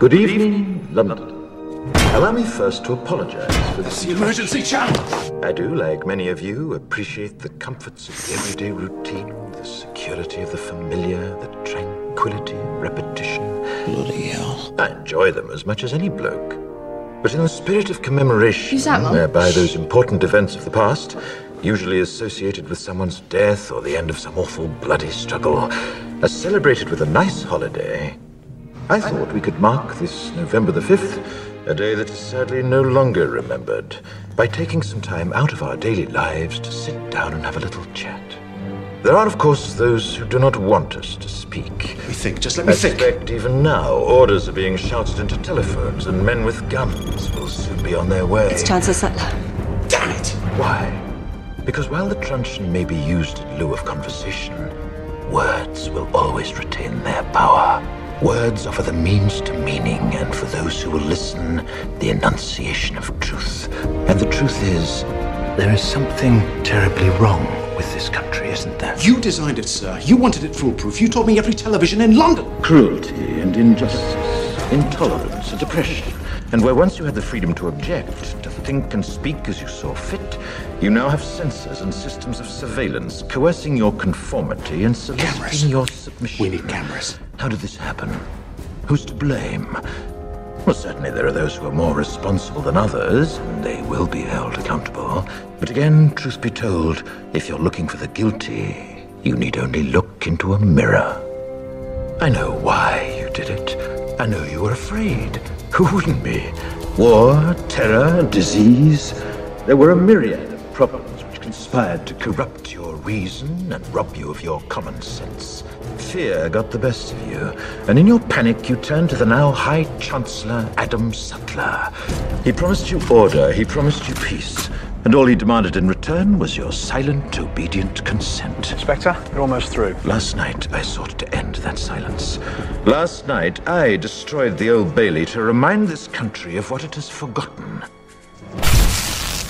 Good evening, London. Allow me first to apologize for this emergency channel. I do, like many of you, appreciate the comforts of the everyday routine, the security of the familiar, the tranquility of repetition. Bloody hell. I enjoy them as much as any bloke. But in the spirit of commemoration, Who's that, Mum? whereby those important events of the past, usually associated with someone's death or the end of some awful bloody struggle, are celebrated with a nice holiday, I thought we could mark this November the 5th, a day that is sadly no longer remembered, by taking some time out of our daily lives to sit down and have a little chat. There are, of course, those who do not want us to speak. Let me think, just let me I think. suspect even now, orders are being shouted into telephones and men with guns will soon be on their way. It's Chancellor Sutler. Damn it! Why? Because while the truncheon may be used in lieu of conversation, words will always retain their power. Words offer the means to meaning, and for those who will listen, the enunciation of truth. And the truth is, there is something terribly wrong with this country, isn't there? You designed it, sir. You wanted it foolproof. You told me every television in London. Cruelty and injustice, intolerance and oppression. And where once you had the freedom to object, to think and speak as you saw fit, you now have censors and systems of surveillance coercing your conformity and soliciting your submission. We need cameras. How did this happen? Who's to blame? Well, certainly there are those who are more responsible than others, and they will be held accountable. But again, truth be told, if you're looking for the guilty, you need only look into a mirror. I know why you did it. I know you were afraid. Who wouldn't be? War, terror, disease. There were a myriad of problems which conspired to corrupt your reason and rob you of your common sense. Fear got the best of you, and in your panic you turned to the now High Chancellor Adam Sutler. He promised you order, he promised you peace, and all he demanded in return was your silent, obedient consent. Inspector, you're almost through. Last night, I sought to end that silence. Last night, I destroyed the Old Bailey to remind this country of what it has forgotten.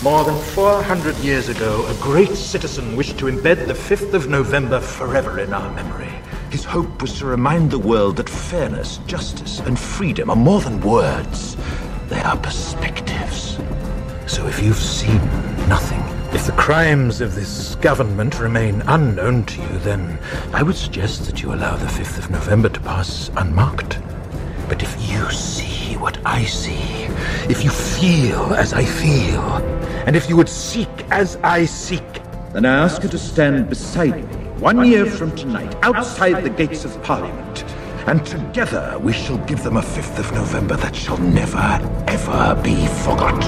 More than 400 years ago, a great citizen wished to embed the 5th of November forever in our memory. His hope was to remind the world that fairness, justice, and freedom are more than words. They are perspectives. So if you've seen nothing, if the crimes of this government remain unknown to you, then I would suggest that you allow the 5th of November to pass unmarked. But if you see what I see, if you feel as I feel, and if you would seek as I seek, then I ask you to stand beside me 1 year from tonight, outside the gates of Parliament, and together we shall give them a 5th of November that shall never, ever be forgot.